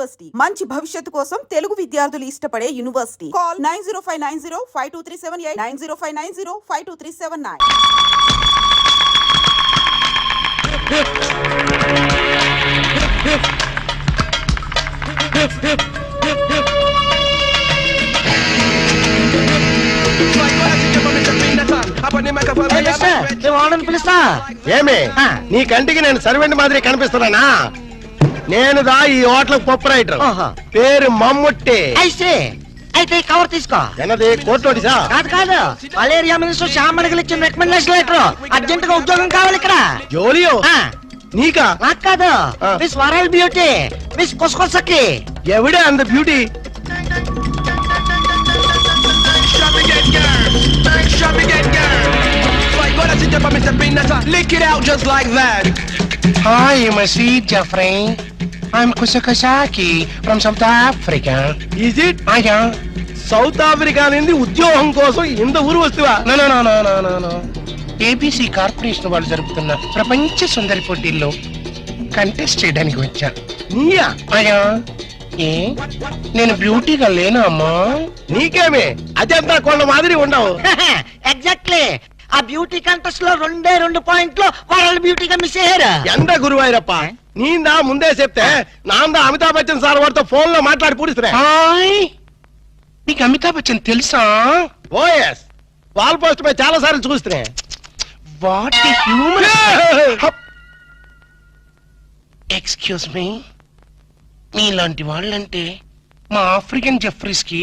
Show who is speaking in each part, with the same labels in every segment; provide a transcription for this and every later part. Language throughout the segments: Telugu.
Speaker 1: యూనివర్సిటీ మంచి భవిష్యత్తు కోసం తెలుగు విద్యార్థులు ఇష్టపడే యూనివర్సిటీ. కాల్ 9059052378 9059052379.
Speaker 2: ఏమే నీ కంటికి నేను సర్వెంట్ మాదిరి కనిపిస్తున్నానా? నేను దా ఈ హోటల్ ప్రొపరైటర్, పేరు మమ్ముట్టి.
Speaker 3: అయితే కవర్ తీసుకో.
Speaker 2: ఎన్నది కోర్టు నోటీసా?
Speaker 3: కాదు కాదు, మలేరియా మినిస్టర్ శ్యామణికి ఇచ్చిన రికమెండేషన్ లెటర్. అర్జెంట్ గా ఉద్యోగం కావాలి ఇక్కడ.
Speaker 2: జోలియో నీకా?
Speaker 3: నాకు కాదు, మిస్ వరల్డ్ బ్యూటీ, మిస్ కొసకొసకి.
Speaker 2: ఎవడే అంత beauty?
Speaker 4: Lick it out just like that.
Speaker 5: Hi, my sweet Jeffrey. I'm Kusakasaki from South Africa.
Speaker 2: Is it?
Speaker 5: Yeah.
Speaker 2: South Africa నుండి ఉద్యోగం కోసం ఇంత ఊరు వస్తువా?
Speaker 5: No. ఏబీసీ కార్పొరేషన్ వాళ్ళు జరుపుతున్న ప్రపంచ సుందరి పోటీల్లో కంటెస్ట్ చేయడానికి వచ్చా.
Speaker 2: నీయా?
Speaker 5: అయ్యా, ఏ నేను బ్యూటీగా లేనా అమ్మా?
Speaker 2: నీకేమే అజంతా కొండ మాదిరి ఉండవు.
Speaker 3: ఎగ్జాక్ట్లీ, ఆ బ్యూటీ కంటెస్ట్ లో 2 పాయింట్లు వరల్డ్ బ్యూటీగా మిస్ అయ్యారు.
Speaker 2: ఎండ గురువాయిరప్ప, నీందా ముందే చెప్తే నాందా అమితాబ్ బచ్చన్ సార్ వారితో ఫోన్ లో మాట్లాడి పూడిస్తున్నా.
Speaker 5: హాయ్, నీకు అమితాబ్ బచ్చన్ తెలుసా?
Speaker 2: ఓఎస్, వాల్ పోస్ట్ పై చాలా సార్లు చూస్తున్నా.
Speaker 5: What human. ఎక్స్క్యూజ్ మీ, మీలాంటి వాళ్ళంటే మా ఆఫ్రికన్ జెఫ్రీస్ కి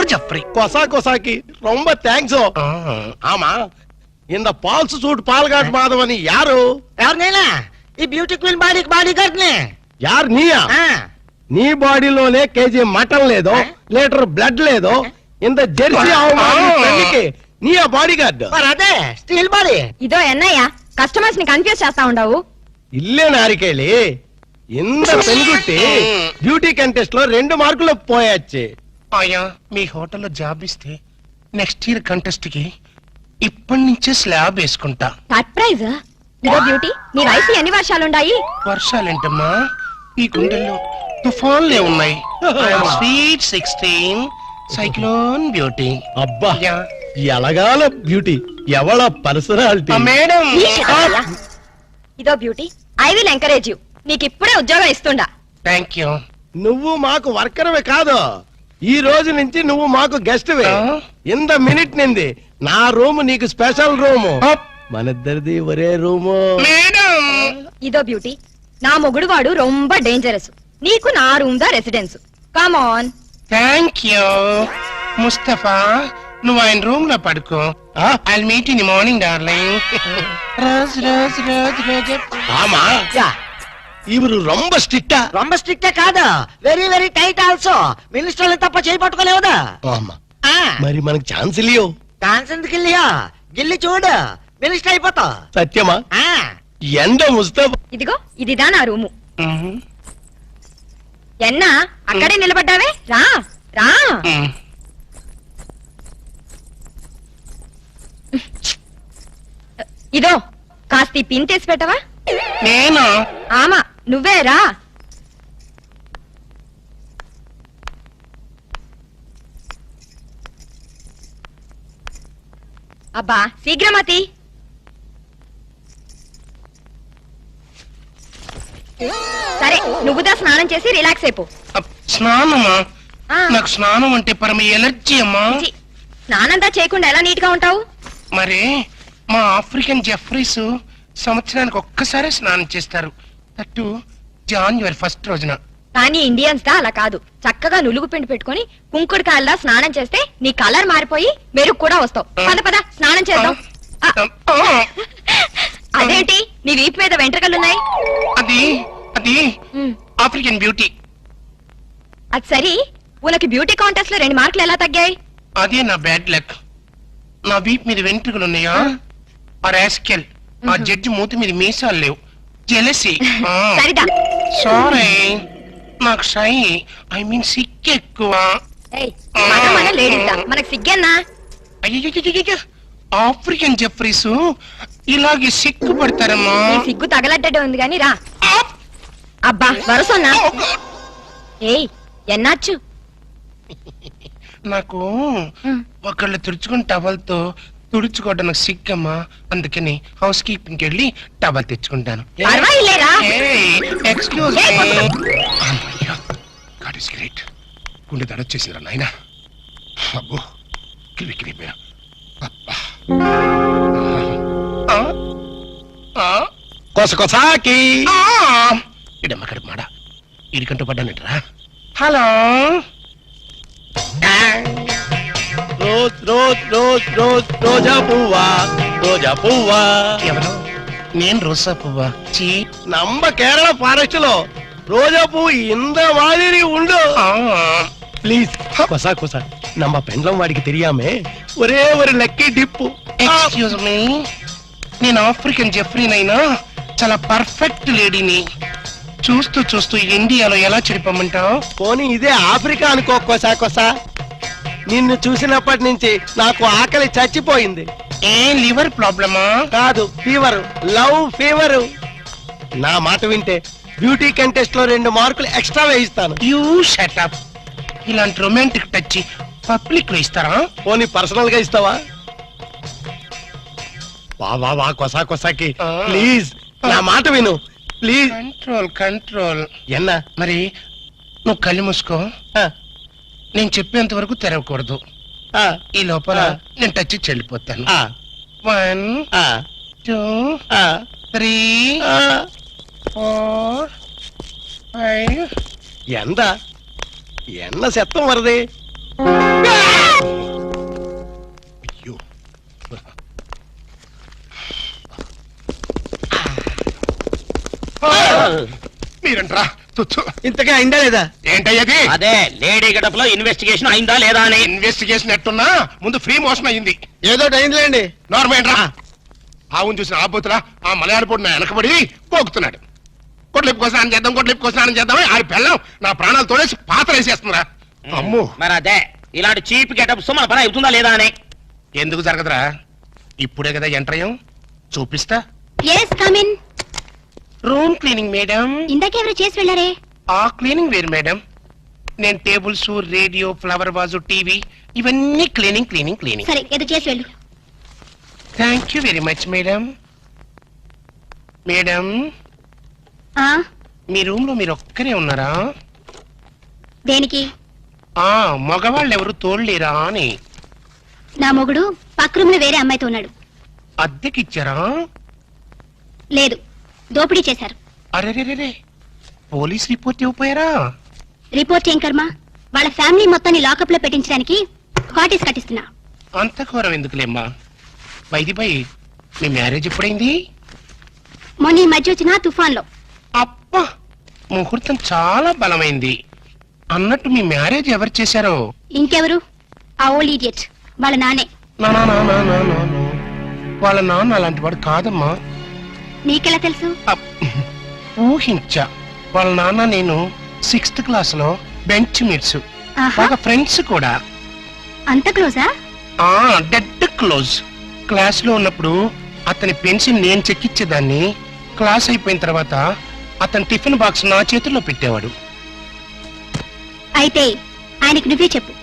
Speaker 5: జఫ్రీ
Speaker 2: కొసాకి రొంబ థ్యాంక్స్. ఆమా, ఇంద పాల్స్ సూట్ పాల్గాట్ మాధవ్ అని యారు?
Speaker 3: ఎవరినైనా ఈ బ్యూటీ క్వీన్ బాడీ గార్డ్ నే.
Speaker 2: యారు నీయా? నీ బాడీలోనే కేజీ మటన్ లేదు, లీటర్ బ్లడ్ లేదు. ఇంత జెర్సీ పెళ్లికి నీ ఆ బాడీ గార్డ్.
Speaker 3: అదే స్టీల్ బాడీ.
Speaker 6: ఇదో ఎన్నయ్య, కస్టమర్స్ ని కన్ఫ్యూజ్ చేస్తా ఉండవు.
Speaker 2: ఇల్లే నారికేళి, ఇంత పెనుగుట్టి బ్యూటీ కంటెస్ట్ లో 2 మార్కులు పోయొచ్చి.
Speaker 5: అయ్యా, మీ హోటల్లో జాబ్ ఇస్తే నెక్స్ట్ ఇయర్ కంటెస్ట్ కి ఇప్పటి నుంచే స్లాబ్ వేసుకుంటా.
Speaker 6: సర్ప్రైజ్. ఇదో బ్యూటీ, నీ వయసు ఎన్ని వర్షాలుండాయి?
Speaker 5: వర్షాలేంటమ్మా, ఈ గుండెల్లో తుఫాన్లే ఉన్నాయి. Sweet 16 cyclone beauty.
Speaker 2: అబ్బా, ఎలగాల బ్యూటీ, ఎవళ పర్సనాలిటీ.
Speaker 5: మేడం,
Speaker 6: ఇదో beauty, I will encourage you. నీకు ఇప్పుడే ఉద్యోగం ఇస్తుండా.
Speaker 5: Thank you.
Speaker 2: నువ్వు మాకు వర్కర్వే కాదు, ఈ రోజు నుంచి నువ్వు మాకు గెస్ట్ వే. ఇంత మినిట్ నింది నా రూమ్ నీకు స్పెషల్ రూము, మనిద్దరిది ఒరే రూము.
Speaker 6: ఇదో బ్యూటీ, నా మొగుడు వాడు రొంబ డేంజరస్. నీకు నా రూమ్ దా residence. Come on.
Speaker 5: Thank you Mustafa, నువ్వు ఆయన రూమ్ లో పడుకో. I meet in morning darling. Rose rose rose rose.
Speaker 2: ఆమా, ఇవరు రొంబ స్ట్రిక్టా?
Speaker 3: రొంబ స్ట్రిక్టే కాదు, వెరీ వెరీ టైట్ ఆల్సో. మినిస్టర్లు తప్ప చేయి పట్టుకోలేవుదా?
Speaker 2: మరి మనకు ఛాన్స్ ఇల్లియో?
Speaker 3: ఛాన్స్ ఎందుకు ఇల్లియో? గిల్లి చూడు, మినిస్టర్ అయిపోతా.
Speaker 2: సత్యమా? ఎండ ముస్తఫా.
Speaker 6: ఇదిగో ఇదిదా నా రూము. ఎన్నా అక్కడే నిలబడ్డావే, రా రా. ఇదో కాస్త పిన్ తీసి పెట్టవా?
Speaker 5: నేను?
Speaker 6: ఆమా, నువ్వే రా. అబ్బా శీఘ్రమతి. సరే, నువ్వుదా స్నానం చేసి రిలాక్స్ అయిపో.
Speaker 5: స్నానమా? నాకు స్నానం అంటే పరమ ఎలర్జీ అమ్మా.
Speaker 6: స్నానంతా చేయకుండా ఎలా నీట్ గా ఉంటావు?
Speaker 5: మరి మా ఆఫ్రికన్ జెఫ్రీస్ సంవత్సరానికి ఒక్కసారి స్నానం చేస్తారు, అటు జాన్యువరి 1 రోజున.
Speaker 6: కానీ ఇండియన్స్ దా అలా కాదు. చక్కగా నులుగు పిండి పెట్టుకుని కుంకుడుకాయల్లా స్నానం చేస్తే నీ కలర్ మారిపోయి మెరుగు కూడా వస్తావు. పద పద స్నానం చేద్దాం. అదేంటి నీ వీపు మీద వెంట్రుకలున్నాయి?
Speaker 5: అది అది ఆఫ్రికన్ బ్యూటీ.
Speaker 6: అది సరి, ఉనకి బ్యూటీ కాంటెస్ట్ లో 2 మార్కులు ఎలా తగ్గాయి?
Speaker 5: అదే నా బ్యాడ్ లక్. నా వీపు మీద వెంట్రుకలు ఉన్నాయా? ఆ రాస్కెల్, ఆ జడ్జి మూతి మీద మీసాలు లేవు. జెలసీ.
Speaker 6: సరిదా.
Speaker 5: సారీ, నాకు షై ఐ మీన్ సిక్ ఎక్కువ.
Speaker 6: మనకు సిగ్గన్నా?
Speaker 5: అయ్యో, ఆఫ్రికన్ జెఫ్రీస్ ఇలాగే సిగ్గుపడతారమ్మా.
Speaker 6: సిగ్గు తగలడ్డటే ఉంది గాని రా. అబ్బా వరసన్నా. ఏయ్ ఎన్నాచ్చు
Speaker 5: నాకు ఒకళ్ళు తుడుచుకుని టవల్తో తుడుచుకోవడం నాకు సిగ్గమ్మా, అందుకని హౌస్ కీపింగ్కి వెళ్ళి టవల్ తెచ్చుకుంటాను.
Speaker 6: పర్వాలేరా
Speaker 5: ఎక్స్క్యూజ్ గాడ్ ఇస్ గ్రేట్. గుండె దడొచ్చేసిందిరా నాయన. అబ్బో కిరికిరిపోయా.
Speaker 2: కొసకొసాకి
Speaker 5: ఇడమ్మ కడుపు మాడ ఇరికంటూ పడ్డానంటరా. Hello
Speaker 2: rose rose rose rose రోజా పువ్వా, రోజా పువ్వా.
Speaker 5: ఎవరు? నేను రోజా పువ్వా? చీ.
Speaker 2: நம்ம కేరళ ఫారెస్ట్ లో రోజా పువ్వు ఇంత మాదిరి ఉండు. ప్లీజ్ కొసా కొసా நம்ம பெண்டம் వాడికి தெரியாமே ఒరే ஒரு లక్కీ డిప్పు.
Speaker 5: ఎక్స్క్యూజ్ మీ, నేను ఆఫ్రికన్ జెఫ్రీనైనా చాలా పర్ఫెక్ట్ లేడీని. చూస్తూ చూస్తూ ఇండియాలో ఎలా చెడిపోమంటావు?
Speaker 2: పోనీ ఇదే ఆఫ్రికా అనుకో కొసా కొసా. నిన్ను చూసినప్పటి నుంచి నాకు ఆకలి చచ్చిపోయింది.
Speaker 5: ఏ లివర్ ప్రాబ్లమా?
Speaker 2: కాదు, ఫీవర్, లవ్ ఫీవర్. నా మాట వింటే బ్యూటీ కంటెస్ట్ లో 2 మార్కులు ఎక్స్ట్రా వేయిస్తాను.
Speaker 5: You shut up. ఇలాంటి రొమాంటిక్ టచ్ పబ్లిక్ లో ఇస్తారా?
Speaker 2: పోనీ పర్సనల్ గా ఇస్తావా? వా వా వా కొసా కొసాకి ప్లీజ్ నా మాట విను ప్లీజ్.
Speaker 5: Control control.
Speaker 2: ఎన్నా
Speaker 5: మరి నువ్వు కళ్ళు మూసుకో. నేను చెప్పేంత వరకు తెరవకూడదు. ఈ లోపల నేను టచ్ చెల్లిపోతాను. 1 2 3 4 5.
Speaker 2: ఎంత ఎన్న శతం వరది.
Speaker 5: అయ్యో మీరంట్రా తుచ్చు.
Speaker 2: ఇంతగా అయిందా లేదా?
Speaker 5: ఏంటయ్యది?
Speaker 4: అదే లేడీ గడప లో ఇన్వెస్టిగేషన్ అయిందా లేదా అని.
Speaker 5: ఇన్వెస్టిగేషన్ ఎట్టున్నా ముందు ఫ్రీ మోషన్ అయింది.
Speaker 2: ఏదో అయిందిలేండి.
Speaker 5: నార్మేంట్రా. ఆవును చూసిన ఆబోతులా ఆ మలయాళపోడు నా వెనకబడి పోగుతున్నాడు. కొట్లిప్పు కోసం చేద్దాం, కొట్లిప్పు కోసం చేద్దాం. ఆ పెళ్ళం నా ప్రాణాలు తోడేసి పాత్ర వేసేస్తుందిరా. అమ్మో,
Speaker 4: మరి అదే ఇలాంటి చీప్ గెటప్స్ మన పని అవుతుందా లేదా అని.
Speaker 5: ఎందుకు జరగదురా? ఇప్పుడే కదా ఎంటర్ అయ్యాం, చూపిస్తా.
Speaker 6: Yes come in.
Speaker 5: Room cleaning madam.
Speaker 6: ఇందాకెవరు చేసి వెళ్ళారే?
Speaker 5: ఆ క్లీనింగ్ వేరు మేడం. నేను tables, radio, flower vase, TV ఇవన్నీ క్లీనింగ్ క్లీనింగ్ క్లీనింగ్.
Speaker 6: సరే ఏదో చేసి వెళ్ళు.
Speaker 5: Thank you very much madam. Madam, మీ రూమ్ లో మీరు ఒక్కరే ఉన్నారా?
Speaker 6: దేనికి?
Speaker 5: మగవాళ్ళు ఎవరు తోడలేరా అని.
Speaker 6: నా మొగుడు పక్క రూమ్ లో వేరే అమ్మాయితో ఉన్నాడు.
Speaker 5: అద్దెకిచ్చారా?
Speaker 6: లేదు, దోపిడీ చేశారు.
Speaker 5: అరే పోలీస్ రిపోర్ట్ ఇవ్వపోయారా?
Speaker 6: రిపోర్ట్ ఏం కర్మ, వాళ్ళ ఫ్యామిలీ మొత్తాన్ని లాకప్ లో పెట్టించడానికి కాటేజ్ కట్టిస్తున్నా.
Speaker 5: అంత ఘోరం ఎందుకులేమ్మా. By me marriage ఎప్పుడైంది?
Speaker 6: మొన్న ఈ మధ్య వచ్చిన తుఫాన్ లో.
Speaker 5: అప్పా, ముహూర్తం చాలా బలమైంది. అన్నట్టు మీ మ్యారేజ్ ఎవరు చేశారో?
Speaker 6: ఇంకెవరు? ఆ ఓల్డ్ ఇడియట్ వాళ్ళ నానే.
Speaker 5: నా వాళ్ళ నాన్న అలాంటి వాడు కాదమ్మా.
Speaker 6: నీకెలా తెలుసు?
Speaker 5: ఊహించా. వాళ్ళ నాన్న నేను 6th క్లాస్ లో బెంచ్ మీట్స్, బాగా ఫ్రెండ్స్ కూడా.
Speaker 6: అంత క్లోజా?
Speaker 5: Dead close. క్లాస్ లో ఉన్నప్పుడు అతని పెన్సిల్ నేను చెక్కిచ్చేదాన్ని. క్లాస్ అయిపోయిన తర్వాత అతని టిఫిన్ బాక్స్ నా చేతుల్లో పెట్టేవాడు.
Speaker 6: అయితే ఆయనకు నువ్వే చెప్పు,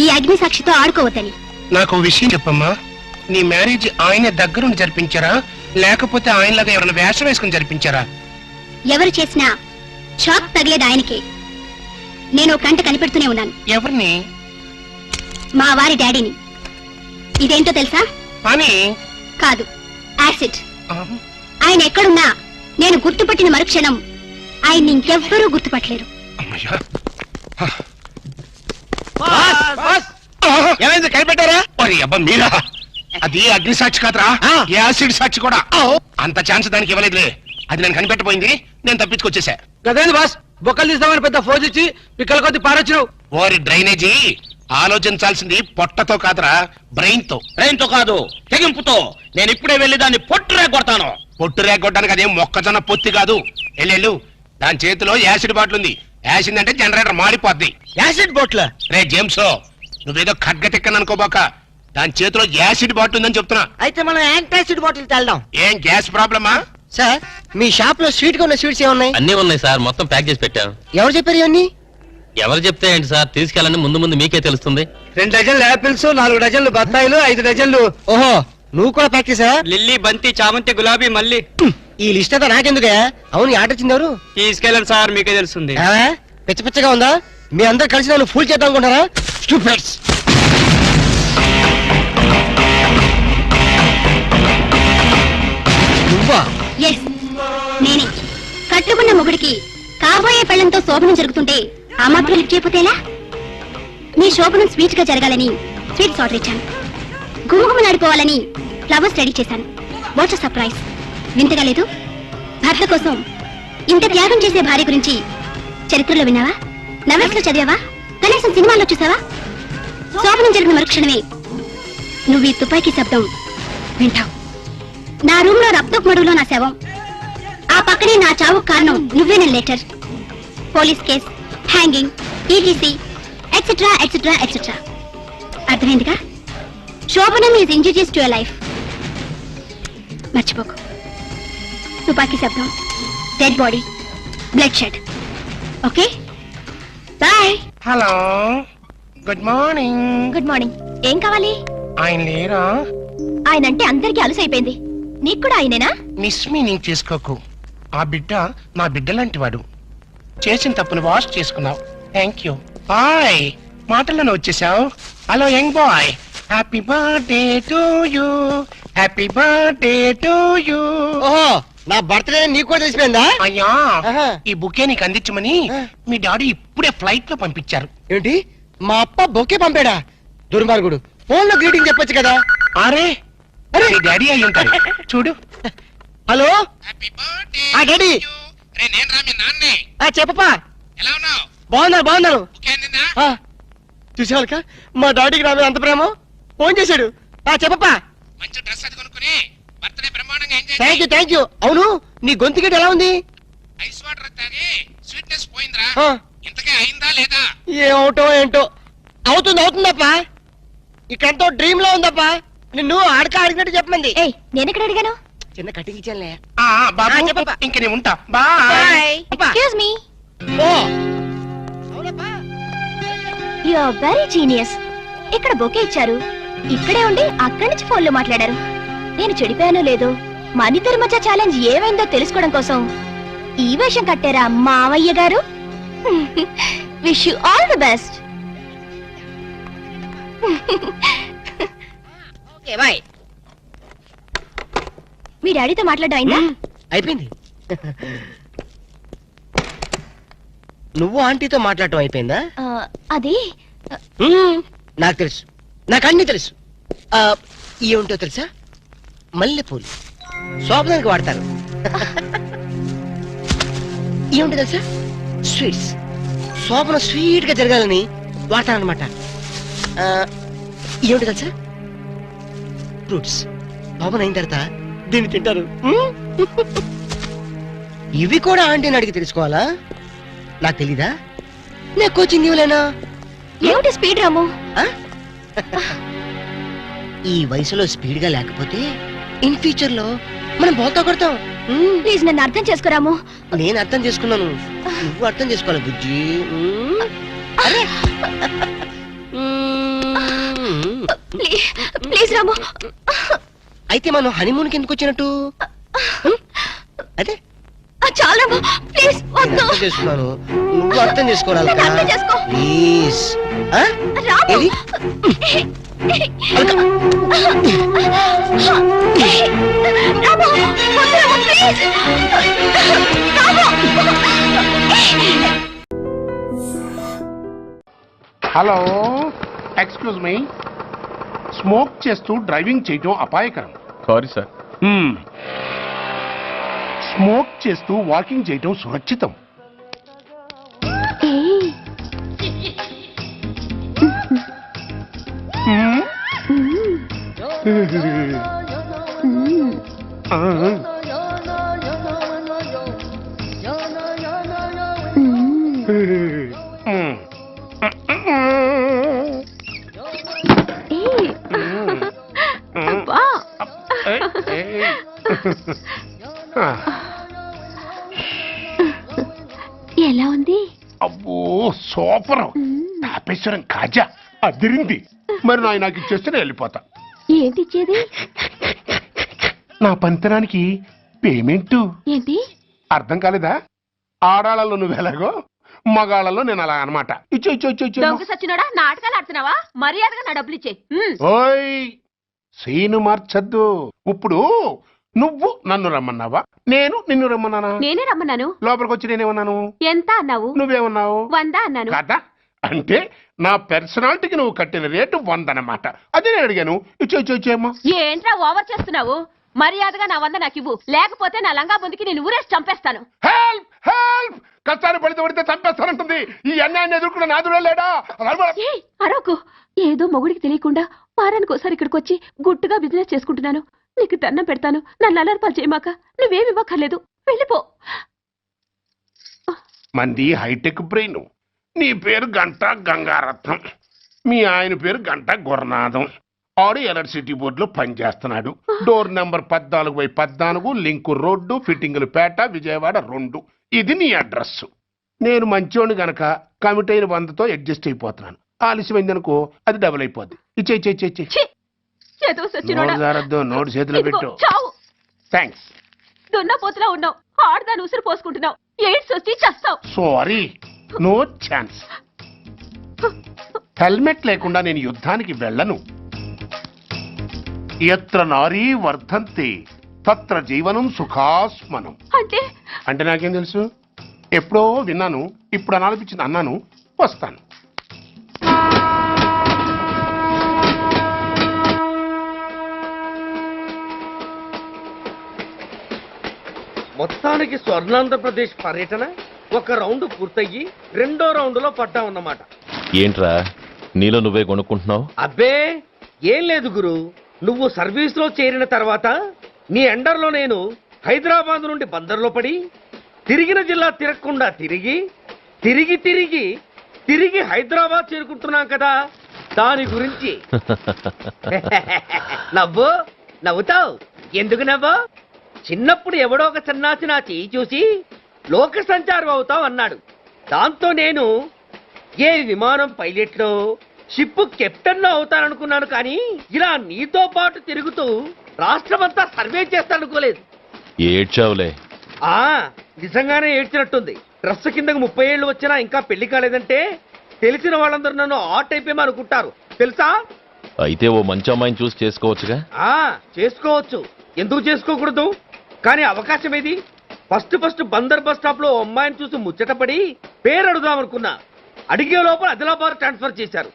Speaker 6: ఈ అగ్ని సాక్షితో ఆడుకోవద్దని.
Speaker 5: నాకు విషయం చెప్పమ్మా. నీ మ్యారేజ్ ఆయన దగ్గరుండి జరిపించారా, లేకపోతే ఆయనలాగా ఎవరైనా వేషం వేసుకుని జరిపించారా?
Speaker 6: ఎవరు చేసినా షాక్ తగిలేది ఆయనకే. నేను ఒక కంట కనిపెడుతూనే ఉన్నాను.
Speaker 5: ఎవరిని?
Speaker 6: మా వారి డాడీని. ఇదేంటో తెలుసా?
Speaker 5: అని
Speaker 6: కాదు, యాసిడ్. ఆయన ఎక్కడున్నా నేను గుర్తుపట్టిన మరుక్షణం ఆయన్ని ఇంకెవ్వరూ గుర్తుపట్టలేరు.
Speaker 5: అమ్మయ్యా.
Speaker 2: ఏమైంది, కనిపెట్టారా?
Speaker 5: మరి అబ్బా మీరా? అది అగ్ని సాక్షి కాదురా, యాసిడ్ సాక్షి కూడా. అంత ఛాన్స్ దానికి ఇవ్వలేదులే. అది నేను కనిపెట్టబోయింది, నేను తప్పించుకొచ్చేసా.
Speaker 7: గదేంది బాస్, బొక్కలు తీస్తామని పెద్ద ఫోజ్ ఇచ్చి పిక్కల కొద్ది పారొచ్చినావు.
Speaker 5: ఓరి డ్రైనేజీ, ఆలోచించాల్సింది పొట్టతో కాదురా, బ్రెయిన్ తో.
Speaker 4: బ్రెయిన్ తో కాదు, తెగింపుతో. నేను ఇప్పుడే వెళ్ళి దాన్ని పొట్టు రేగొడతాను.
Speaker 5: పొట్టు రేగొట్టడానికి అదేం మొక్కజొన్న పొత్తి కాదు. ఎల్లెళ్ళు, దాని చేతిలో యాసిడ్ బాటిల్ ఉంది. యాసిడ్ అంటే జనరేటర్ మాడిపోద్ది.
Speaker 2: యాసిడ్ బోట్ల
Speaker 5: రే జేమ్స్, నువ్వేదో ఖడ్గ తిక్కని అనుకోబాక. దాని చేతిలో యాసిడ్ బాటిల్ ఉందని చెప్తున్నా.
Speaker 3: అయితే మనం యాంటాసిడ్ బాటిల్ తెల్దాం.
Speaker 5: ఏం గ్యాస్ ప్రాబ్లమా?
Speaker 3: సార్, మీ షాప్ లో స్వీట్ గా ఉన్న స్వీట్స్ ఏమున్నాయి?
Speaker 8: అన్నీ ఉన్నాయి సార్, మొత్తం ప్యాక్ చేసి పెట్టాం.
Speaker 3: ఎవరు చెప్పారు ఇవన్నీ?
Speaker 4: ఎవరు చెప్తే ఏంటి సార్, తీసుకెళ్ళండి, ముందు ముందు మీకే తెలుస్తుంది.
Speaker 7: 2 డజన్లు యాపిల్స్, 4 డజన్లు బత్తాయిలు, 5 డజన్లు. ఓహో, నువ్వు కూడా ప్రాక్టీసా? లిల్లీ, బంతి, చామంతి, గులాబీ, మల్లి. ఈ లిస్ట్ అంతా నాకెందుకే? అవును, ఈ ఆట వచ్చింది ఎవరు? తీసుకెళ్ళండి సార్, మీకే తెలుస్తుంది. పిచ్చ పిచ్చగా ఉందా? మీ అందరు కలిసి నన్ను ఫుల్ చేద్దాం అనుకుంటారా? స్టూపిడ్స్. నువ్వా?
Speaker 8: ఎస్, నేనే. కట్టుకున్న మొగుడికి కాబోయే పెళ్లంతో శోభనం జరుగుతుంటే ఆ మాత్రం లిఫ్ట్ చేయకపోతేలా? నీ శోభనం స్వీట్ గా జరగాలని స్వీట్స్ ఆర్డర్ ఇచ్చాను. గుమగుమలాడిపోవాలని ఫ్లవర్స్ రెడీ చేశాను. What's surprise? వింతగా లేదు? భర్త కోసం ఇంత త్యాగం చేసే భార్య గురించి చరిత్రలో విన్నావా? నవెల్స్ లో చదివావా? కనీసం సినిమాల్లో చూసావా? శోభనం జరిగిన మరుక్షణమే నువ్వు ఈ తుపాకీ శబ్దం వింటావు. నా రూమ్ లో రక్తపు మడుగులో నా శవం, ఆ పక్కనే నా చావుకు కారణం నువ్వేన letter, police case, hanging, ETC etcetera etcetera etcetera. అర్థమైందిగా? శోభనం ఈజ్ ఇంజూరియస్ టు లైఫ్. మర్చిపోకు. తుపాకీ శబ్దం, dead body, blood shed. Okay, bye.
Speaker 5: Hello, good morning.
Speaker 8: Good morning. ఏం కావాలి?
Speaker 5: ఆయన లేరా?
Speaker 8: ఆయన అంటే అందరికీ అలుసు అయిపోయింది. నీకు కూడా ఆయనేనా?
Speaker 5: మిస్ మీనింగ్ చేసుకోకు. ఆ బిడ్డ నా బిడ్డ లాంటి వాడు. చేసిన తప్పును వాష్ చేసుకున్నావు. Thank you. బాయ్. మాటల్లోనే వచ్చేసావు. Hello young boy, happy birthday to you, happy birthday to you.
Speaker 7: ఓహో, నా బర్త్డే నీకు కూడా తెలిసిపోయిందా?
Speaker 5: అయ్యా,
Speaker 7: ఆహా.
Speaker 5: ఈ బుకే నీకు అందించమని మీ డాడీ ఇప్పుడే ఫ్లైట్ లో పంపించారు.
Speaker 7: ఏంటి, మా అప్ప బొకే పంపాడా? దుర్మార్గుడు. ఫోన్ లో గ్రీటింగ్ చెప్పొచ్చు కదా.
Speaker 5: అరే అరే, నీ డాడీ అయి ఉంటారు. చూడు.
Speaker 7: హలో,
Speaker 5: హ్యాపీ బర్త్డే
Speaker 7: ఆ డాడీ.
Speaker 5: రే, నేను రా మీ నాన్నే.
Speaker 7: చెప్పప్పా.
Speaker 5: ఎలా ఉన్నావు?
Speaker 7: బాగున్నారు.
Speaker 5: బుకే అందిందా?
Speaker 7: చూసేవాళ్ళక మా డాడీకి నా మీద అంత ప్రేమ. ఫోన్ చేశాడు. చెప్పప్పా.
Speaker 5: మంచి డ్రెస్ అది కొనుక్కుని బర్త్డే బ్రహ్మాండంగా ఎంజాయ్ చేయి.
Speaker 7: Thank you. అవును, నీ గొంతు గిట్ట ఎలా ఉంది?
Speaker 5: ఐస్ వాటర్ తాగి స్వీట్నెస్ పోయిందిరా.
Speaker 7: ఆ.
Speaker 5: ఇంతకే అయిందా లేదా?
Speaker 7: ఏమవుటో ఏంటో. అవుతుందప్పా. ఇక్కడంతో డ్రీమ్ లో ఉందప్పా. నిన్ను అడిగినట్టు చెప్పమంది.
Speaker 8: ఏయ్, నేను ఎక్కడ అడిగాను?
Speaker 7: చిన్న కటింగ్ ఇచ్చానులే.
Speaker 5: బాబు,
Speaker 7: చెప్పప్పా.
Speaker 5: ఇంక నేను ఉంటా. బాయ్.
Speaker 8: Excuse me.
Speaker 7: ఓ, అవునప్పా.
Speaker 8: You are very genius. ఇక్కడ బొకే ఇచ్చారు, ఇక్కడే ఉండి అక్కడి నుంచి ఫోన్ లో మాట్లాడారు. నేను చెడిపోయానో లేదో, మన ఇద్దరి మధ్య ఛాలెంజ్ ఏమైందో తెలుసుకోవడం కోసం ఈ వేషం కట్టారా మావయ్య గారు? Wish you all the best.
Speaker 7: Okay, bye.
Speaker 8: మీ డాడీతో మాట్లాడడం అయిందా?
Speaker 7: అయిపోయింది. నువ్వు ఆంటీతో మాట్లాడటం అయిపోయిందా?
Speaker 8: అది
Speaker 7: నాకు తెలుసు, నాకు అన్ని తెలుసు. ఏముంటో తెలుసా? మల్లెపూలు శోభనానికి వాడతారు. ఏముంటో తెలుసా? స్వీట్స్. శోభన స్వీట్ గా జరగాలని వాడతారనమాట. ఏమిటో తెలుసా? ఫ్రూట్స్. శోభన అయిన తర్వాత దీన్ని తింటారు. ఇవి కూడా ఆంటీని అడిగి తెలుసుకోవాలా? నాకు తెలీదా? నేను కోచింగ్ ఇవ్వలేనా?
Speaker 8: ఏమిటి స్పీడ్ రాము?
Speaker 7: ఈ వయసులో స్పీడ్ గా లేకపోతే ఇన్ ఫ్యూచర్ లో మనం బోల్తా కొడతాం.
Speaker 8: ప్లీజ్ నన్ను అర్థం చేసుకోరాము.
Speaker 7: నేను అర్థం చేసుకున్నాను, నువ్వు అర్థం చేసుకోవాలి బుజ్జి. అరే.
Speaker 8: ప్లీజ్ రాము.
Speaker 7: అయితే మనం హనీమూన్ కి ఎందుకు వచ్చినట్టు? అదే
Speaker 8: చాలా రాము, ప్లీజ్ వద్దు.
Speaker 7: అర్థం చేసుకున్నాను, నువ్వు అర్థం చేసుకోవాలి.
Speaker 8: నన్ను అర్థం చేసుకో.
Speaker 7: ప్లీజ్.
Speaker 8: రాము.
Speaker 7: ఏది?
Speaker 8: రాము, వద్దు Ramu, please. Ramu.
Speaker 5: Hello, excuse me. Smoke చేస్తూ డ్రైవింగ్ చేయటం అపాయకరం.
Speaker 9: Sorry sir.
Speaker 5: స్మోక్ చేస్తూ వాకింగ్ చేయటం సురక్షితం.
Speaker 8: ఎలా ఉంది?
Speaker 5: అబ్బో సూపర్. తాపేశ్వరం కాజా అదిరింది. మరి నాకు ఇచ్చేస్తే నేను వెళ్ళిపోతా.
Speaker 8: ఏంటి ఇచ్చేది?
Speaker 5: నా పంతనానికి పేమెంట్.
Speaker 8: ఏంటి?
Speaker 5: అర్థం కాలేదా? ఆడాళ్ళలో నువ్వు ఎలాగో మగాళ్ళలో నేను అలా అనమాట. ఇచ్చో ఇచ్చో ఇచ్చో ఇచ్చో.
Speaker 8: దొంగ సచ్చినోడా, నాటకాలు ఆడుతున్నావా? మర్యాదగా నా డబ్బులు ఇచ్చే.
Speaker 5: ఓయ్ సీను మార్చద్దు. ఇప్పుడు నువ్వు నన్ను రమ్మన్నావా, నేను నిన్ను రమ్మన్నానా?
Speaker 8: నేనే రమ్మన్నాను.
Speaker 5: లోపలికి వచ్చి నేనేమన్నాను?
Speaker 8: ఎంత అన్నావు?
Speaker 5: నువ్వేమన్నావు?
Speaker 8: 100 అన్నాను.
Speaker 5: కదా అంటే నా పర్సనాలిటీకి నువ్వు కట్టిన రేటు 100 అన్నమాట. అదే నేను అడిగాను. ఇచ్చో ఇచ్చో ఇచ్చేమ్మా.
Speaker 8: ఏంట్రా ఓవర్ చేస్తున్నావు? మర్యాదగా నా 100 నాకు ఇవ్వు, లేకపోతే నా లంగా బొందికి నేను ఊరేసి చంపేస్తాను.
Speaker 5: Help help. కష్టాలు పడితే చంపేస్తానంటుంది. ఈ అన్యాయాన్ని ఎదుర్కొన్న నాదుడే లేడా?
Speaker 8: ఏయ్, అరవకు. ఏదో మొగుడికి తెలియకుండా వారానికి ఒకసారి ఇక్కడికి వచ్చి గుట్టుగా బిజినెస్ చేసుకుంటున్నాను. నీకు దండం పెడతాను, నన్ను అలర్పాలు చేయమాక. నువ్వేమి ఇవ్వక్కర్లేదు, వెళ్ళిపో.
Speaker 5: మంది హైటెక్ బ్రెయిన్. నీ పేరు గంట గంగారత్నం, మీ ఆయన పేరు గంట గురునాథం. ఆడు ఎలక్ట్రిసిటీ బోర్డులో పనిచేస్తున్నాడు. డోర్ నెంబర్ 14/14, లింకు రోడ్డు, ఫిట్టింగులు పేట, విజయవాడ 2. ఇది నీ అడ్రస్. నేను మంచోని గనక కమిట్ అయిన 100తో అడ్జస్ట్ అయిపోతున్నాను. ఆలస్యమైందనుకో అది డబుల్ అయిపోద్ది. ఇచ్చే నోటు చేతిలో పెట్టు. థ్యాంక్స్.
Speaker 8: దున్నపోతులా ఉన్నావు, ఆడదాని ఉసురు పోసుకుంటున్నావు. ఎయిడ్స్ వచ్చి చస్తావు.
Speaker 5: Sorry, no chance. హెల్మెట్ లేకుండా నేను యుద్ధానికి వెళ్ళను. ఎత్ర నారీ వర్ధంతి తత్ర జీవనం సుఖాస్మనం. అంటే నాకేం తెలుసు? ఎప్పుడో విన్నాను, ఇప్పుడు అనాలనిపించింది అన్నాను. వస్తాను.
Speaker 7: మొత్తానికి స్వర్ణాంధ్రప్రదేశ్ పర్యటన ఒక రౌండ్ పూర్తయ్యి 2వ రౌండ్లో పడ్డామన్నమాట.
Speaker 9: ఏంట్రా నీలో నువ్వే కొనుక్కుంటున్నావు?
Speaker 7: అబ్బే ఏం లేదు గురు. నువ్వు సర్వీస్ లో చేరిన తర్వాత నీ అండర్లో నేను హైదరాబాద్ నుండి బందర్లో పడి తిరిగిన జిల్లా తిరగకుండా తిరిగి తిరిగి తిరిగి తిరిగి హైదరాబాద్ చేరుకుంటున్నాం కదా, దాని గురించి. నవ్వు నవ్వుతావు ఎందుకు నవ్వు? చిన్నప్పుడు ఎవడో ఒక సన్నాసి నా చేయి చూసి లోక సంచారం అవుతావు అన్నాడు. దాంతో నేను ఏ విమానం పైలట్లో షిప్ కెప్టెన్ అవుతాననుకున్నాను. కానీ ఇలా నీతో పాటు తిరుగుతూ రాష్ట్రమంతా సర్వే చేస్తాననుకోలేదు.
Speaker 9: ఏడ్చావులే.
Speaker 7: నిజంగానే ఏడ్చినట్టుంది. డ్రెస్ కిందకు 30 ఏళ్ళు వచ్చినా ఇంకా పెళ్లి కాలేదంటే తెలిసిన వాళ్ళందరూ నన్ను ఆ టైపేమో అనుకుంటారు తెలుసా?
Speaker 9: అయితే ఓ మంచి అమ్మాయిని చూసి చేసుకోవచ్చుగా.
Speaker 7: చేసుకోవచ్చు, ఎందుకు చేసుకోకూడదు? కానీ అవకాశం ఏది? ఫస్ట్ బందర్ బస్ స్టాప్ లో అమ్మాయిని చూసి ముచ్చటపడి పేరు అడుగుదామనుకున్నా. అడిగే లోపల ఆదిలాబాద్ ట్రాన్స్ఫర్ చేశారు.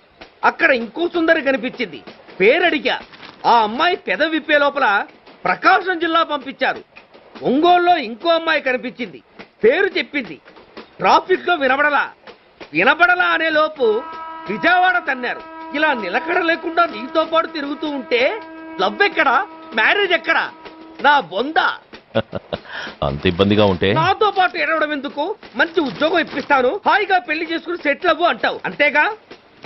Speaker 7: అక్కడ ఇంకో సుందరి కనిపించింది. పేరు అడిగా. ఆ అమ్మాయి పెద విప్పే లోపల ప్రకాశం జిల్లా పంపించారు. ఒంగోలులో ఇంకో అమ్మాయి కనిపించింది. పేరు చెప్పింది. ట్రాఫిక్ లో వినబడలా అనే లోపు విజయవాడ తన్నారు. ఇలా నిలకడ లేకుండా నీతో పాటు తిరుగుతూ ఉంటే లవ్ ఎక్కడా, మ్యారేజ్ ఎక్కడా? నా బొంద.
Speaker 9: అంత ఇబ్బందిగా ఉంటే
Speaker 7: నాతో పాటు ఎడవడం ఎందుకు? మంచి ఉద్యోగం ఇప్పిస్తాను, హాయిగా పెళ్లి చేసుకుని సెటిల్ అవ్వు అంటావు అంతేగా.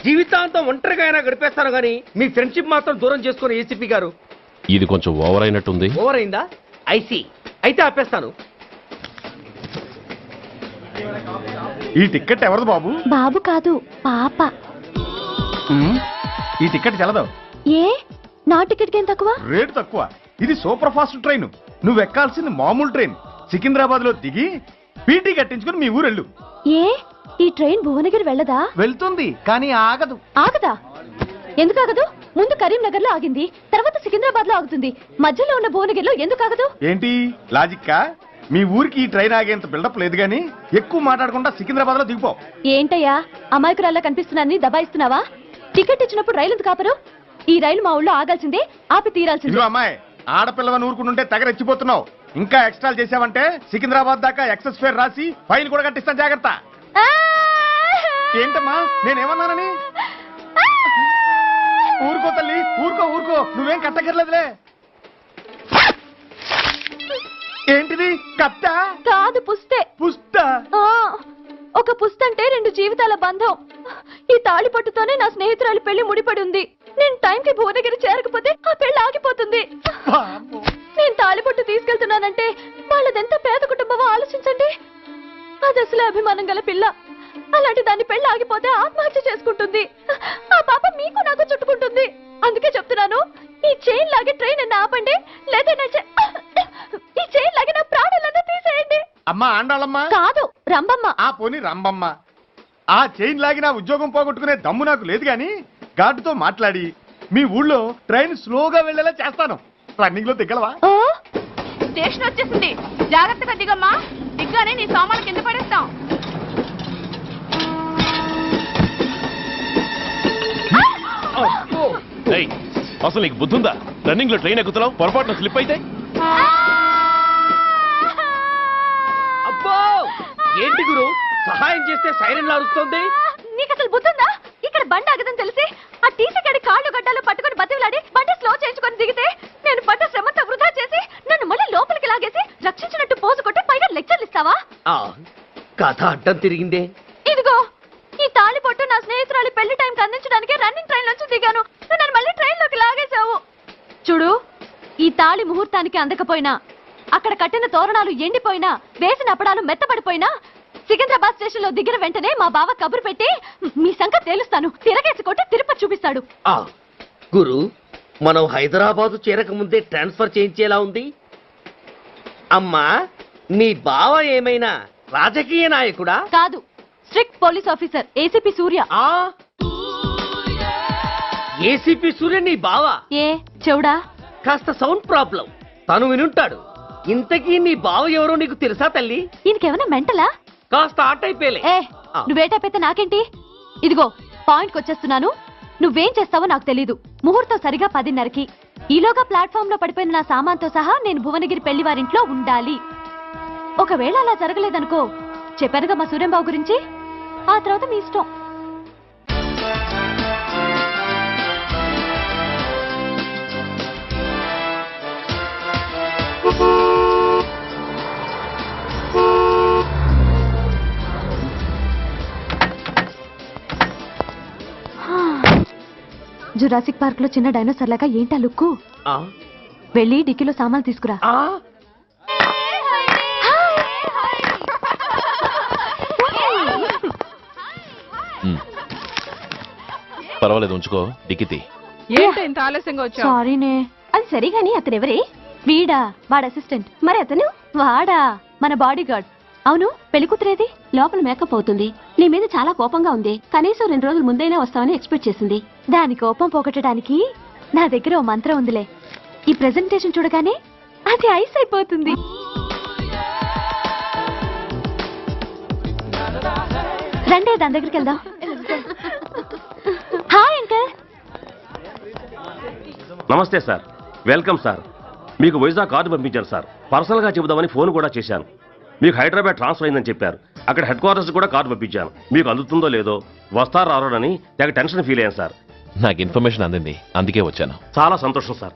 Speaker 7: జీవితాంతం ఒంటరిగా అయినా గడిపేస్తాను గానీ మీ ఫ్రెండ్షిప్ మాత్రం దూరం చేసుకుని ఏసీపీ గారు.
Speaker 9: ఇది కొంచెం ఓవర్ అయినట్టుంది.
Speaker 7: ఓవర్ అయిందా? ఐసీ అయితే ఆపేస్తాను.
Speaker 10: ఈ టికెట్ ఎవరిది బాబు?
Speaker 8: బాబు కాదు, పాప.
Speaker 10: ఈ టికెట్ చెల్లదు.
Speaker 8: ఏ నా టికెట్ ఏం తక్కువ?
Speaker 10: రేటు తక్కువ. ఇది సూపర్ ఫాస్ట్ ట్రైన్. నువ్వు ఎక్కాల్సింది మామూలు ట్రైన్. సికింద్రాబాద్ లో దిగి పీటీ కట్టించుకుని మీ ఊరెళ్ళు.
Speaker 8: ఏ ఈ ట్రైన్ భువనగిరి వెళ్ళదా?
Speaker 10: వెళ్తుంది కానీ ఆగదు.
Speaker 8: ఆగదా? ఎందుకు ఆగదు? ముందు కరీంనగర్ లో ఆగింది, తర్వాత సికింద్రాబాద్ లో ఆగుతుంది. మధ్యలో ఉన్న భువనగిరిలో ఎందుకు ఆగదు?
Speaker 10: ఏంటి లాజిక్కా? మీ ఊరికి ఈ ట్రైన్ ఆగేంత బిల్డప్ లేదు గానీ ఎక్కువ మాట్లాడకుండా సికింద్రాబాద్ లో దిగిపో.
Speaker 8: ఏంటయ్యా అమాయకురాల్లా కనిపిస్తున్నానని దబాయిస్తున్నావా? టికెట్ ఇచ్చినప్పుడు రైలు ఎందుకు ఆపరు? ఈ రైలు మా ఊళ్ళో ఆగాల్సిందే, ఆపి తీరాల్సిందే.
Speaker 10: ఇదిగో అమ్మాయి, ఆడపిల్లవని ఊరుకుంటుంటే తెగరెచ్చిపోతున్నావు. ఇంకా ఎక్స్ట్రాలు చేసావంటే సికింద్రాబాద్ దాకా ఎక్సెస్ ఫేర్ రాసి ఫైన్ కూడా కట్టిస్తాను, జాగ్రత్త. ఏంటమ్మా నేనేమన్నానని? ఊరుకో తల్లి, ఊరుకో ఊరుకో, నువ్వేం కట్టకర్లేదులే. ఏంటిది? కట్ట
Speaker 8: కాదు, పుస్తే.
Speaker 10: పుస్త?
Speaker 8: ఒక పుస్తంటే 2 జీవితాల బంధం. ఈ తాళి పట్టుతోనే నా స్నేహితురాలి పెళ్లి ముడిపడి ఉంది. నేను టైంకి భువనగిరి చేరకపోతే ఆ పెళ్లి ఆగిపోతుంది. నేను తాళిపట్టు తీసుకెళ్తున్నానంటే వాళ్ళదెంత పేద కుటుంబమో ఆలోచించండి. అది అసలు అభిమానం గల పిల్ల.
Speaker 6: అలాంటి దాని పెళ్లి ఆగిపోతే ఆత్మహత్య చేసుకుంటుంది. ఆ పాప మీకు నాకు చుట్టుకుంటుంది. అందుకే చెప్తున్నాను, ఈ చైన్ లాగే ట్రైన్ అన్న ఆపండి, లేదా ఈ చైన్ లాగే నా ప్రాణాలన్నా తీసేయండి.
Speaker 10: అమ్మా ఆండాళమ్మ
Speaker 6: కాదు, రంబమ్మ.
Speaker 10: ఆ పోని రంబమ్మ, ఆ చైన్ లాగి నా ఉద్యోగం పోగొట్టుకునే దమ్ము నాకు లేదు గాని గార్డుతో మాట్లాడి మీ ఊళ్ళో ట్రైన్ స్లోగా వెళ్ళేలా చేస్తాను. రన్నింగ్ లో దిగలవా?
Speaker 6: స్టేషన్ వచ్చేసింది, జాగ్రత్తగా దిగమ్మా. దిగ్గానే నీ సామాన్లు కింద పడేస్తాం.
Speaker 9: ఏయ్, అసలు నీకు బుద్ధుందా? రన్నింగ్ లో ట్రైన్ ఎక్కుతున్నావు, పొరపాటున స్లిప్ అయితే
Speaker 7: అబ్బో ఏంటి గురు సహాయం చేస్తే సైరన్ లాడుతుంది.
Speaker 6: నీకు అసలు బుద్ధుందా? ఇక్కడ బండి ఆగదని తెలిసి ఆ టీసీ గడి కాళ్ళు గడ్డలు పట్టుకుని బతిలాడి బండి స్లో చేయించుకొని దిగితే నేను పడ్డ శ్రమంతా వృధా చేసి నన్ను మళ్ళీ లోపలికి లాగేసి రక్షించినట్టు పోజు కొట్టి పైగా లెక్చర్లు ఇస్తావా?
Speaker 7: కథ అడ్డం తిరిగిందే.
Speaker 6: ఇదిగో ఈ తాళి పొట్టు నా స్నేహితురాలి పెళ్లి టైంకి అందించడానికి రన్నింగ్ ట్రైన్ నుంచి దిగాను. నన్ను మళ్ళీ ట్రైన్ లోకి లాగేశావు. చూడు, ఈ తాళి ముహూర్తానికి అందకపోయినా, అక్కడ కట్టిన తోరణాలు ఎండిపోయినా, వేసిన అప్పడాలు మెత్తపడిపోయినా, సికింద్రాబాద్ స్టేషన్ లో దిగిన వెంటనే మా బావ కబురు పెట్టి మీ సంగతి తేలుస్తాను, తిరగేసి కొట్టి తిరుపతి చూపిస్తాడు.
Speaker 7: గురు, మనం హైదరాబాదు చేరక ముందే ట్రాన్స్ఫర్ చేయించేలా ఉంది. అమ్మా, నీ బావ ఏమైనా రాజకీయ నాయకుడా?
Speaker 6: కాదు, స్ట్రిక్ట్ పోలీస్ ఆఫీసర్, ఏసీపీ సూర్య.
Speaker 7: ఏసీపీ సూర్య నీ బావ?
Speaker 6: ఏ చెవుడా?
Speaker 7: కాస్త సౌండ్ ప్రాబ్లం, తను వినుంటాడు. ఇంతకీ నీ బావ ఎవరో నీకు తెలుసా తల్లి?
Speaker 6: ఈయనకేమైనా మెంటలా?
Speaker 7: కాస్త ఆటైపోయలే.
Speaker 6: నువ్వేటైపోతే నాకేంటి? ఇదిగో పాయింట్కి వచ్చేస్తున్నాను. నువ్వేం చేస్తావో నాకు తెలీదు. ముహూర్తం సరిగా 10:30కి. ఈలోగా ప్లాట్ఫామ్ లో పడిపోయిన నా సామాన్తో సహా నేను భువనగిరి పెళ్లి వారింట్లో ఉండాలి. ఒకవేళ అలా జరగలేదనుకో, చెప్పానుగా మా సూర్యంబాబు గురించి, ఆ తర్వాత మీ ఇష్టం. జురాసిక్ పార్క్ లో చిన్న డైనోసార్ లాగా ఏంటా లుక్కు? వెళ్ళి డిక్కీలో సామాన్లు తీసుకురా.
Speaker 9: పర్వాలేదు, ఉంచుకో. డిక్కితి
Speaker 6: ఏంటి ఆలస్యంగా వచ్చావు? సారీనే. అది సరిగాని అతనెవరే? వీడా, వాడు అసిస్టెంట్. మరి అతను? వాడా, మన బాడీ గార్డ్. అవును, పెళ్లి కూతురేది? లోపల మేకప్ అవుతుంది. నీ మీద చాలా కోపంగా ఉంది. కనీసం 2 రోజుల ముందైనా వస్తామని ఎక్స్పెక్ట్ చేసింది. దాని కోపం పోగొట్టడానికి నా దగ్గర ఓ మంత్రం ఉందిలే. ఈ ప్రెజెంటేషన్ చూడగానే అది ఐస్ అయిపోతుంది. రండి, దాని దగ్గరికి వెళ్దాం. Hi uncle.
Speaker 11: నమస్తే సార్, వెల్కమ్ సార్. మీకు వైజాగ్ కార్డు పంపించారు సార్. పర్సనల్ గా చెబుదామని ఫోన్ కూడా చేశాను. మీకు హైదరాబాద్ ట్రాన్స్ఫర్ అయిందని చెప్పారు. అక్కడ హెడ్ క్వార్టర్స్ కూడా కార్డు పంపించాను. మీకు అందుతుందో లేదో, వస్తారో రారోనని తెగ టెన్షన్ ఫీల్ అయ్యాను సార్.
Speaker 9: నాకు ఇన్ఫర్మేషన్ అందింది, అందుకే వచ్చాను.
Speaker 11: చాలా సంతోషం సార్.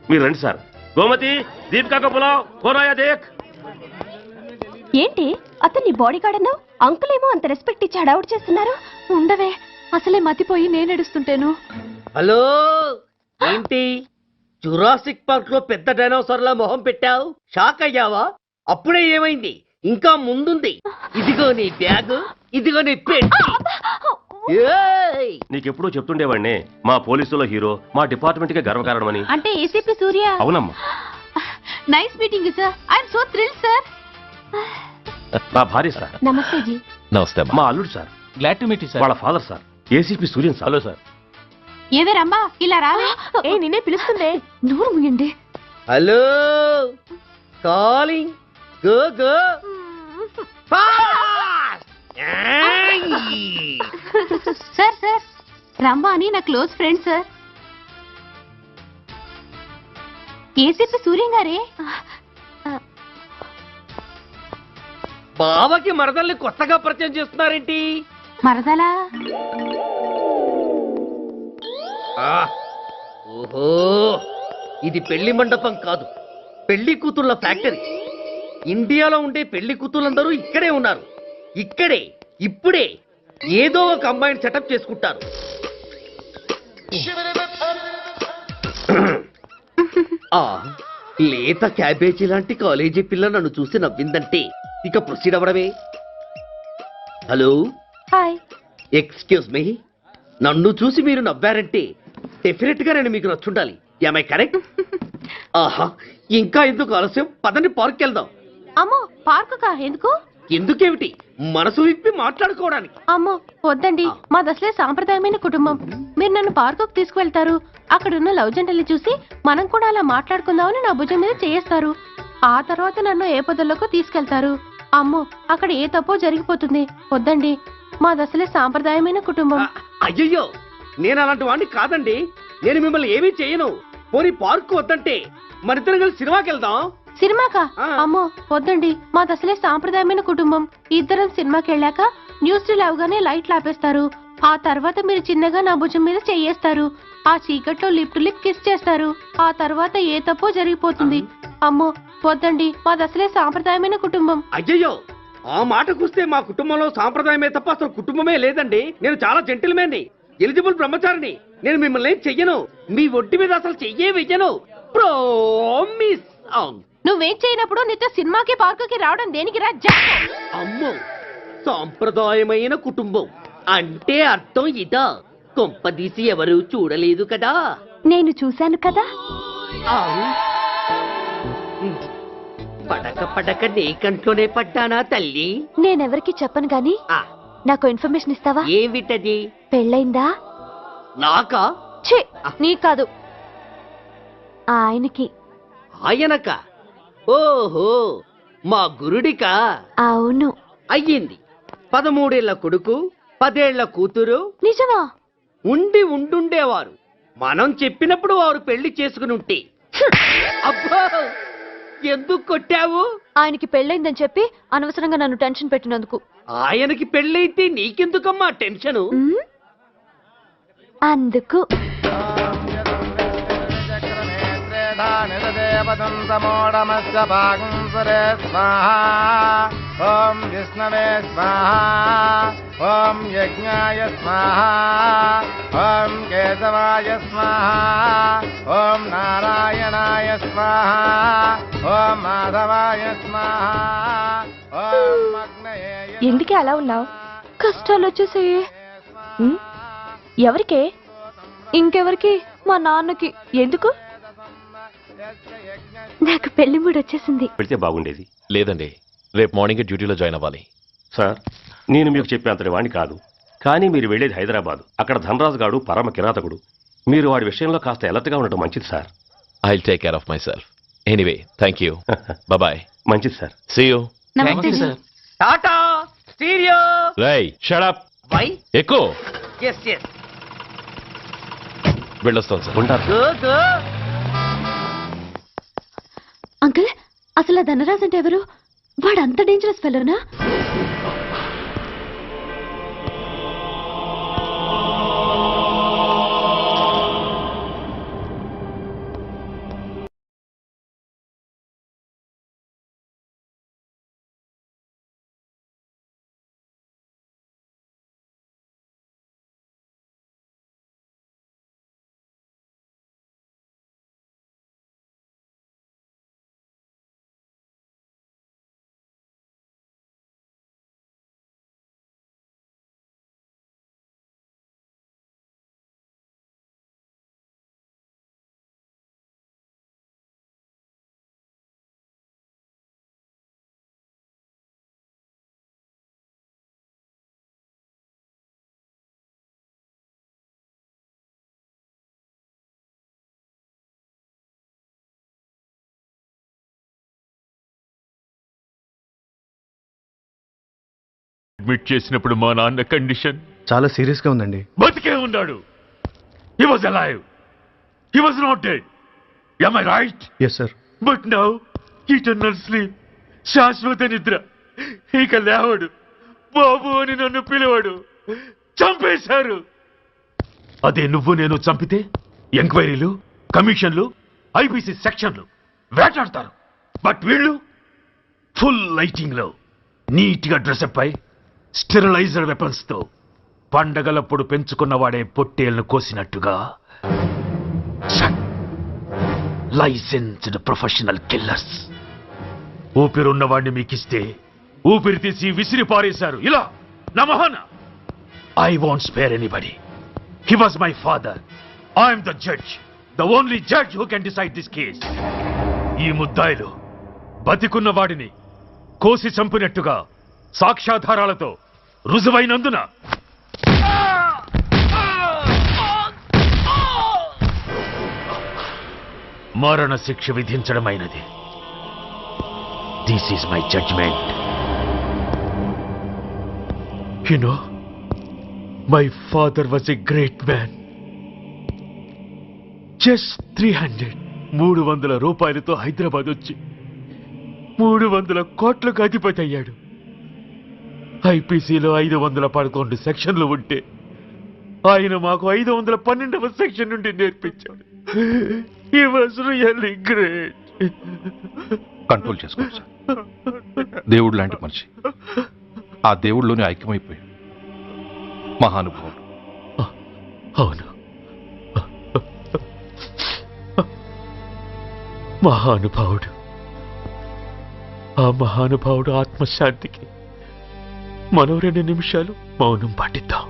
Speaker 11: మీరు రండి సార్. గోమతి, దీపికా కపులావ్, కోనాయా దేక్.
Speaker 6: ఏంటి అతన్ని బాడీ గార్డ్ అన్నావు? అంకుల్ ఏమో అంత రెస్పెక్ట్ ఇచ్చి హడావుడు చేస్తున్నారు. ఉండవే, అసలే మతిపోయి నేను ఎడుస్తుంటేను.
Speaker 7: హలో, ఏంటి జురాసిక్ పార్క్ లో పెద్ద డైనోసార్ లా మొహం పెట్టావు? షాక్ అయ్యావా? అప్పుడే ఏమైంది? ఇంకా ముందుంది. ఇదిగో నీ బ్యాగ్, ఇదిగో నీ పెట్టి.
Speaker 11: నీకెప్పుడూ చెప్తుండేవాడిని, మా పోలీసులో హీరో, మా డిపార్ట్మెంట్ కే గర్వకారణమని.
Speaker 6: అంటే ఏసీపీ సూర్య?
Speaker 11: అవునమ్మా.
Speaker 6: Nice meeting sir. I'm so thrilled sir.
Speaker 11: నా భార్య సార్.
Speaker 6: నమస్తే జీ.
Speaker 9: నమస్తే అమ్మా.
Speaker 11: మా అల్లుడు sir.
Speaker 4: Glad to meet you sir.
Speaker 11: వాళ్ళ father sir, ACP Suryan sir.
Speaker 9: Hello sir.
Speaker 6: ఏవే రమ్మా, ఇలా రావే. ఏ నిన్నే పిలుస్తుందే. నూరు ముయండి.
Speaker 7: Hello, calling. Go go
Speaker 6: sir sir, రమ్మా అని నా close friend sir. ACP Suryam గారే.
Speaker 7: బావకి మరదల్ని కొత్తగా పరిచయం చేస్తున్నారేంటి?
Speaker 6: మరదలా?
Speaker 7: ఓహో, ఇది పెళ్లి మండపం కాదు, పెళ్లి కూతుళ్ళ ఫ్యాక్టరీ. ఇండియాలో ఉండే పెళ్లి కూతుళ్ళందరూ ఇక్కడే ఉన్నారు. ఇక్కడే ఇప్పుడే ఏదో ఒక అమ్మాయిని సెటప్ చేసుకుంటారు. లేత క్యాబేజీ లాంటి కాలేజీ పిల్ల నన్ను చూసి నవ్విందంటే ఇక ప్రొసీడ్ అవ్వడమే. Hello,
Speaker 6: hi.
Speaker 7: ఎక్స్క్యూజ్ మీ, నన్ను చూసి మీరు నవ్వారంటే డెఫినెట్ గా నేను మీకు నచ్చుండాలి. I correct? ఆహా, ఇంకా ఎందుకు ఆలస్యం? పదండి పార్క్ వెళ్దాం.
Speaker 6: అమ్మో పార్కుకా? ఎందుకు?
Speaker 7: ఎందుకేమిటి, మనసు విప్పి మాట్లాడుకోవడానికి.
Speaker 6: అమ్మో వద్దండి, మాది అసలే సాంప్రదాయమైన కుటుంబం. మీరు నన్ను పార్కుకు తీసుకువెళ్తారు, అక్కడున్న లవ్ జంటల్ని చూసి మనం కూడా అలా మాట్లాడుకుందామని నా భుజం మీద చేస్తారు. ఆ తర్వాత నన్ను ఏ పొదల్లోకి తీసుకెళ్తారు. అమ్మో అక్కడ ఏ తప్పో జరిగిపోతుంది. వద్దండి, మాది అసలే సాంప్రదాయమైన కుటుంబం.
Speaker 7: అయ్యయ్యో, నేను అలాంటి వాడిని కాదండి. నేను మిమ్మల్ని ఏమీ చేయను. పోనీ పార్క్ వద్దంటే మరిద్దరం కలిసి సినిమాకి వెళ్దాం.
Speaker 6: సినిమాకా? అమ్మో వద్దండి, మాది అసలే సాంప్రదాయమైన కుటుంబం. ఇద్దరం సినిమాకి వెళ్ళాక న్యూస్ అవగానే లైట్లు ఆపేస్తారు. ఆ తర్వాత మీరు చిన్నగా నా భుజం మీద చెయ్యేస్తారు. ఆ చీకట్లో లిప్ టు లిప్ కిస్ చేస్తారు. ఆ తర్వాత ఏ తప్పో జరిగిపోతుంది. అమ్మో వద్దండి, మాది అసలే సాంప్రదాయమైన కుటుంబం.
Speaker 7: అయ్యయ్యో, ఆ మాటకొస్తే మా కుటుంబంలో సాంప్రదాయమే తప్ప అసలు కుటుంబమే లేదండి. నేను చాలా జెంటిల్మెన్ని, ఎలిజిబుల్ బ్రహ్మచారిని. నేను మిమ్మల్ని ఏం చెయ్యను. మీ ఒంటి మీద అసలు చెయ్యే వెయ్యను. ప్రామిస్.
Speaker 6: నువ్వేం చేయనప్పుడు నీతో సినిమాకి పార్కుకి రావడం దేనికి రా?
Speaker 7: అమ్మో, సాంప్రదాయమైన కుటుంబం అంటే అర్థం ఇదా? కొంపదీసి ఎవరు చూడలేదు కదా?
Speaker 6: నేను చూశాను కదా.
Speaker 7: పడక పడక నీ కంట్లోనే పడ్డానా తల్లి?
Speaker 6: నేనెవరికి చెప్పను గాని నాకు ఇన్ఫర్మేషన్ ఇస్తావా?
Speaker 7: ఏమిటది?
Speaker 6: పెళ్ళైందా?
Speaker 7: నాకా?
Speaker 6: ఛీ, నీ కాదు, ఆయనకి.
Speaker 7: ఆయనక? ఓహో, మా గురుడికా?
Speaker 6: అవును.
Speaker 7: అయ్యింది. 13 ఏళ్ల కొడుకు, 10 ఏళ్ల కూతురు.
Speaker 6: నిజమా?
Speaker 7: ఉండుండేవారు. మనం చెప్పినప్పుడు వారు పెళ్లి చేసుకుని ఉంటే. అబ్బా, ఎందుకు కొట్టావు?
Speaker 6: ఆయనకి పెళ్ళైందని చెప్పి అనవసరంగా నన్ను టెన్షన్ పెట్టినందుకు.
Speaker 7: ఆయనకి పెళ్ళైతే నీకెందుకమ్మా టెన్షను?
Speaker 6: అందుకు.
Speaker 10: ఓం విష్ణవే స్వాహా, ఓం యజ్ఞాయ స్వాహా, ఓం కేశవాయ స్వాహా, ఓం నారాయణాయ స్వాహా, ఓం మాధవాయ స్వాహా, ఓం అగ్నయే.
Speaker 6: ఎందుకే అలా ఉన్నావు? కష్టాలు వచ్చేసాయి. ఎవరికే? ఇంకెవరికి? మా నాన్నకి. ఎందుకు? నాకు పెళ్లి మూడు వచ్చేసింది.
Speaker 11: పెడితే బాగుండేది.
Speaker 9: లేదండి, రేపు మార్నింగ్ డ్యూటీలో జాయిన్ అవ్వాలి.
Speaker 11: సార్, నేను మీకు చెప్పేంతటి వాణ్ణి కాదు, కానీ మీరు వెళ్ళేది హైదరాబాద్. అక్కడ ధనరాజు గాడు పరమ కిరాతకుడు. మీరు వాడి విషయంలో కాస్త ఎలర్ట్గా ఉండటం మంచిది sir.
Speaker 9: I will take care of myself. Anyway, thank you. Bye.
Speaker 11: మంచిది sir.
Speaker 9: See you.
Speaker 7: Tata stereo.
Speaker 9: రేయ్, షట్ అప్.
Speaker 7: వై?
Speaker 9: ఎక్కువ.
Speaker 7: Yes yes.
Speaker 9: వెళ్ళొస్తాను సార్.
Speaker 11: ఉంటారు.
Speaker 7: Go go.
Speaker 6: అంకుల్, అసలు ఆ ధనరాజ్ అంటే ఎవరు? వాడు అంత డేంజరస్ ఫెలోనా?
Speaker 9: అడ్మిట్ చేసినప్పుడు మా నాన్న కండిషన్
Speaker 10: చాలా సీరియస్ గా ఉందండి.
Speaker 9: బతికే ఉన్నాడు. He was alive. He was not dead. Am I right?
Speaker 10: Yes sir.
Speaker 9: But now eternal sleep, శాశ్వత నిద్ర. ఇక లేవడు, బాబు అని నన్ను పిలవడు. చంపేశారు. అదే నువ్వు నేను చంపితే ఎంక్వైరీలు, కమిషన్లు, ఐపీసీ సెక్షన్లు వేటాడతారు. బట్ వీళ్ళు ఫుల్ లైటింగ్ లో నీట్ గా డ్రెస్అప్ అయి స్టెరిలైజర్ వెపన్స్ తో పండగలప్పుడు పెంచుకున్నవాడే పొట్టేళ్లను కోసినట్టుగా లైసెన్స్డ్ ప్రొఫెషనల్ కిల్లర్స్. ఊపిరున్నవాడిని మీకిస్తే ఊపిరి తీసి విసిరి పారేశారు. ఇలా నమహన I won't spare anybody. He was my father. I am the judge. The only judge who can decide this case. ఈ ముద్దాయిలు బతికున్న వాడిని కోసి చంపినట్టుగా సాక్ష్యాధారాలతో రుజువైనందున మరణ శిక్ష విధించడమైనది. This is my judgement. You know, my father was a great man. Just 300 రూపాయలతో హైదరాబాద్ వచ్చి 300 కోట్లకు అధిపతి అయ్యాడు. ఐపీసీలో 511 సెక్షన్లు ఉంటే ఆయన మాకు 512వ సెక్షన్ నుండి నేర్పించాడు. He was really great.
Speaker 12: Control చేసుకోండి సార్. దేవుడు లాంటి మనిషి. ఆ దేవుడిలోనే ఐక్యమైపోయాడు. మహానుభావుడు.
Speaker 9: అవును, మహానుభావుడు. ఆ మహానుభావుడు ఆత్మశాంతికి మనం 2 నిమిషాలు మౌనం పాటిద్దాం.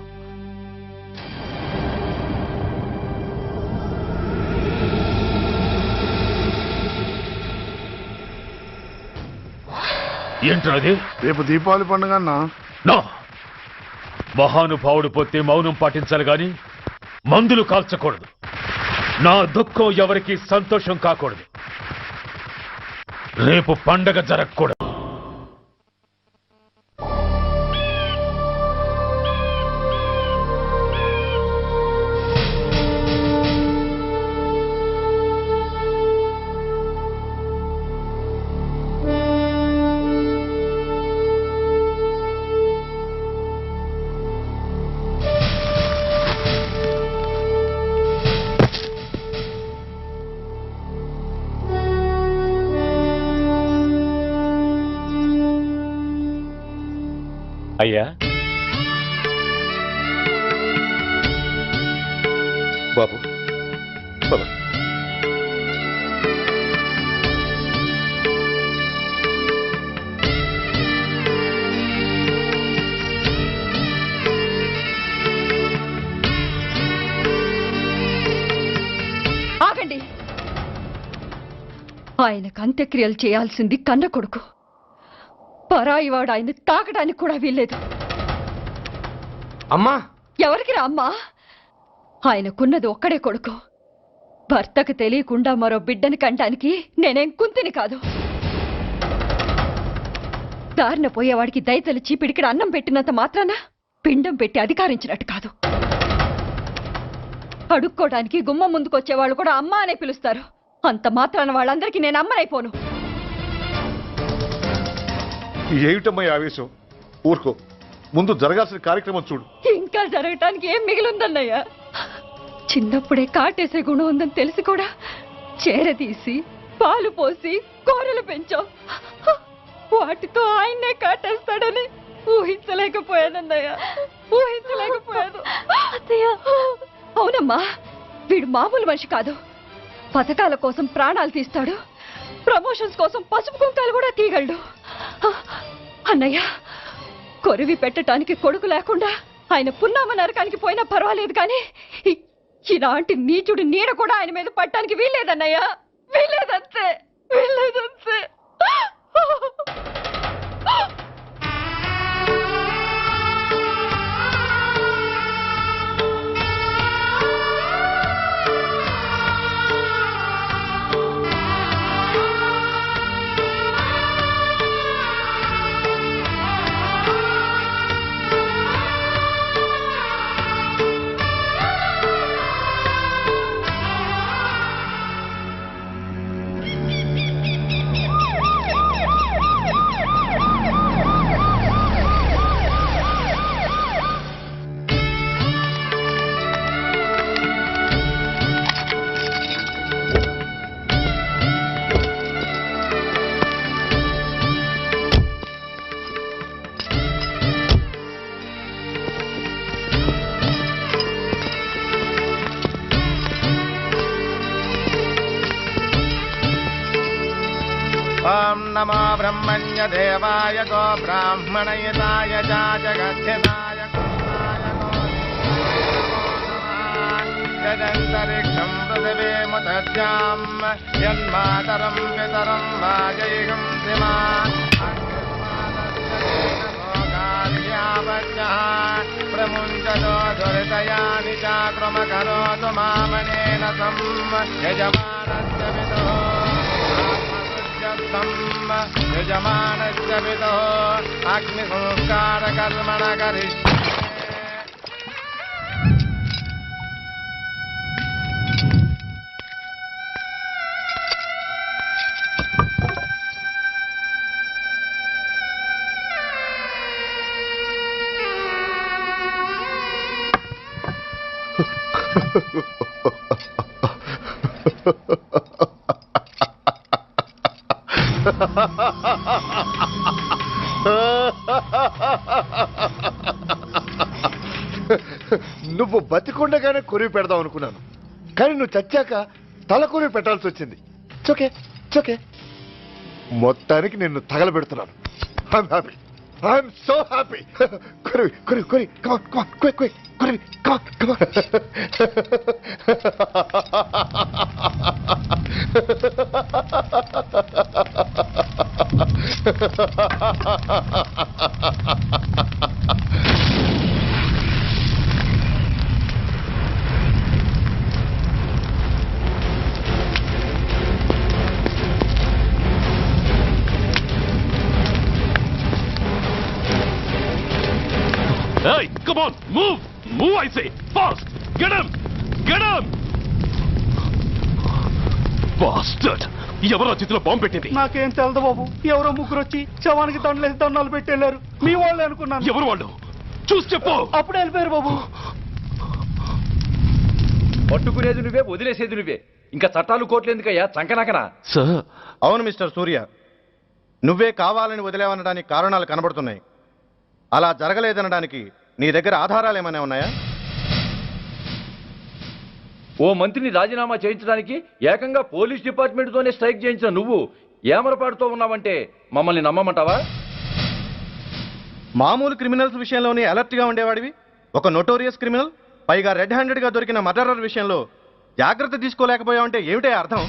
Speaker 9: ఏంటది?
Speaker 10: రేపు దీపావళి పండుగ అన్నా.
Speaker 9: నో, మహానుభావుడు పోతే మౌనం పాటించాలి గాని మందులు కాల్చకూడదు. నా దుఃఖం ఎవరికి సంతోషం కాకూడదు. రేపు పండగ జరగకూడదు. అయ్యా,
Speaker 12: బాబు పద.
Speaker 6: ఆగండి. ఆయనకు అంత్యక్రియలు చేయాల్సింది కన్న కొడుకు. పరాయివాడు ఆయన తాకడానికి కూడా వీల్లేదు.
Speaker 7: అమ్మా,
Speaker 6: ఎవరికి రా అమ్మా? ఆయనకున్నది ఒక్కడే కొడుకు. భర్తకు తెలియకుండా మరో బిడ్డని కంటానికి నేనేం కుంతిని కాదు. దారిన పోయేవాడికి దయతలిచి పిడికిడ అన్నం పెట్టినంత మాత్రాన పిండం పెట్టి అధికారించినట్టు కాదు. అడుక్కోవడానికి గుమ్మం ముందుకొచ్చేవాళ్ళు కూడా అమ్మ అనే పిలుస్తారు. అంత మాత్రాన వాళ్ళందరికీ నేను అమ్మనైపోను.
Speaker 10: ఏమిటమ్మా ఆవేశం? ఊరుకో, ముందు జరగాల్సిన కార్యక్రమం చూడు.
Speaker 6: ఇంకా జరగటానికి ఏం మిగిలిందన్నయ్యా? చిన్నప్పుడే కాటేసే గుణం ఉందని తెలిసి కూడా చేరదీసి పాలు పోసి కూరలు పెంచావు. వాటితో ఆయన్నే కాటేస్తాడని ఊహించలేకపోయానన్నయ్యా, ఊహించలేకపోయాను. అవునమ్మా, వీడు మామూలు మనిషి కాదు. పథకాల కోసం ప్రాణాలు తీస్తాడు. ప్రమోషన్స్ కోసం పసుపు కుంకాలు కూడా తీయగలడు. అన్నయ్య, కొరివి పెట్టడానికి కొడుకు లేకుండా ఆయన పున్నామ నరకానికి పోయినా పర్వాలేదు, కానీ ఇలాంటి నీచుడు నీడ కూడా ఆయన మీద పట్టడానికి వీల్లేదన్నయ్య, వీల్లేదంతే, వీల్లేదంతే.
Speaker 2: ఓం నమో బ్రహ్మణ్య దేవాయ గో బ్రాహ్మణయతాయ జగద్ధితాయ
Speaker 10: యదంతరిక్షం పృథివీ ముతజ్జాం యన్మాతరం పితరం వాజయిగం దిమా ప్రముంచతో దురితయాని చాక్రమకరోతు మామనేన సం యజమానస్య పితో యజమానస్య పితో అగ్ని సంస్కార కర్మణ కరిష్యే. నువ్వు బతికుండగానే కొరివి పెడదాం అనుకున్నాను, కానీ నువ్వు చచ్చాక తల కొరివి పెట్టాల్సి వచ్చింది. చోకే చోకే మొత్తానికి నిన్ను తగలబెడుతున్నాను. I'm happy, I'm so happy. కొరివి కొరివి కొరి కమాన్ కమాన్ క్విక్ క్విక్ కొరివి come on come on.
Speaker 9: Hey, come on, move! Move, I say! Fast! Get him! Get him! Bastard! ఎవరో చేతిలో బాంబు పెట్టింది?
Speaker 10: నాకేం తెలదు బాబు. ఎవరో ముగ్గురు వచ్చి శవానికి దండలేసి దండాలు పెట్టేళ్ళారు. మీ వాళ్ళే అనుకున్నాను.
Speaker 9: ఎవరు వాళ్ళు? చూసి చెప్పు.
Speaker 10: అప్పుడే వెళ్ళిపోయారు బాబు.
Speaker 4: పట్టుకునేది నువ్వే, వదిలేసేది నువ్వే. ఇంకా చట్టాలు కోట్లు ఎందుకయ్యా చంకనాకనా?
Speaker 9: సార్,
Speaker 10: అవును మిస్టర్ సూర్య, నువ్వే కావాలని వదిలేవనడానికి కారణాలు కనబడుతున్నాయి. అలా జరగలేదనడానికి నీ దగ్గర ఆధారాలు ఏమైనా ఉన్నాయా?
Speaker 4: ఓ మంత్రిని రాజీనామా చేయించడానికి ఏకంగా పోలీస్ డిపార్ట్మెంట్తోనే స్ట్రైక్ చేయించిన నువ్వు ఏమరపాటుతో ఉన్నావంటే మమ్మల్ని నమ్మమంటావా?
Speaker 10: మామూలు క్రిమినల్స్ విషయంలోనే అలర్ట్గా ఉండేవాడివి, ఒక నోటోరియస్ క్రిమినల్, పైగా రెడ్ హ్యాండెడ్గా దొరికిన మర్డరర్ విషయంలో జాగ్రత్త తీసుకోలేకపోయావంటే ఏమిటే అర్థం?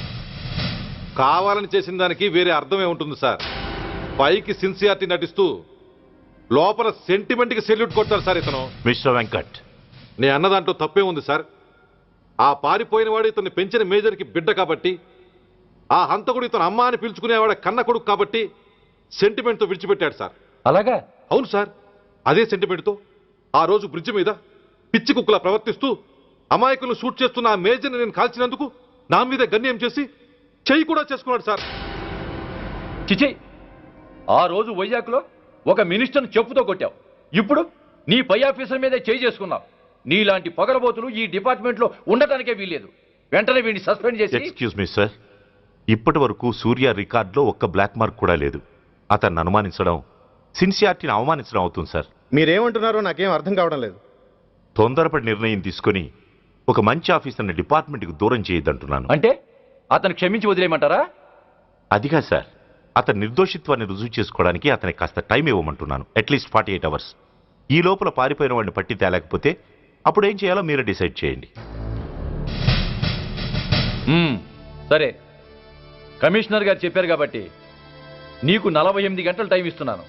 Speaker 12: కావాలని చేసిన దానికి వేరే అర్థమే ఉంటుంది సార్. పైకి సిన్సియారిటీ నటిస్తూ లోపల సెంటిమెంట్కి సెల్యూట్ కొడతారు సార్ ఇతను.
Speaker 9: మిస్టర్ వెంకట్,
Speaker 12: నే అన్న దాంట్లో తప్పే ఉంది సార్. ఆ పారిపోయిన వాడు ఇతన్ని పెంచిన మేజర్కి బిడ్డ కాబట్టి, ఆ హంతకుడు ఇతను అమ్మ అని పిలుచుకునేవాడు కన్న కొడుకు కాబట్టి సెంటిమెంట్తో విడిచిపెట్టాడు సార్.
Speaker 4: అలాగా?
Speaker 12: అవును సార్, అదే సెంటిమెంట్తో ఆ రోజు బ్రిడ్జ్ మీద పిచ్చి కుక్కలా ప్రవర్తిస్తూ అమాయకులను షూట్ చేస్తున్న ఆ మేజర్ని నేను కాల్చినందుకు నా మీద గన్యం చేసి చెయ్యి కూడా చేసుకున్నాడు సార్.
Speaker 4: చిచి, ఆ రోజు వైజాగ్లో ఒక మినిస్టర్ని చెప్పుతో కొట్టావు, ఇప్పుడు నీ పై ఆఫీసర్ మీదే చేయి చేసుకున్నావు. నీలాంటి పొగరబోతులు ఈ డిపార్ట్మెంట్లో ఉండటానికే వీల్లేదు. వెంటనే వీడిని సస్పెండ్ చేసి.
Speaker 9: ఎక్స్క్యూజ్ మీ సార్, ఇప్పటి వరకు సూర్య రికార్డులో ఒక్క బ్లాక్ మార్క్ కూడా లేదు. అతన్ని అనుమానించడం సిన్సియారిటీని అవమానించడం అవుతుంది సార్.
Speaker 10: మీరేమంటున్నారో నాకేం అర్థం కావడం లేదు.
Speaker 9: తొందరపడి నిర్ణయం తీసుకొని ఒక మంచి ఆఫీసర్ని డిపార్ట్మెంట్కి దూరం చేయొద్దంటున్నాను.
Speaker 4: అంటే అతను క్షమించి వదిలేయమంటారా?
Speaker 9: అదిగా సార్, అతని నిర్దోషిత్వాన్ని రుజువు చేసుకోవడానికి అతనికి కాస్త టైం ఇవ్వమంటున్నాను. At least 48 hours. ఈ లోపల పారిపోయిన వాడిని పట్టి తేలేకపోతే అప్పుడు ఏం చేయాలో మీరే డిసైడ్ చేయండి.
Speaker 4: సరే, కమిషనర్ గారు చెప్పారు కాబట్టి నీకు 48 గంటలు టైం ఇస్తున్నాను.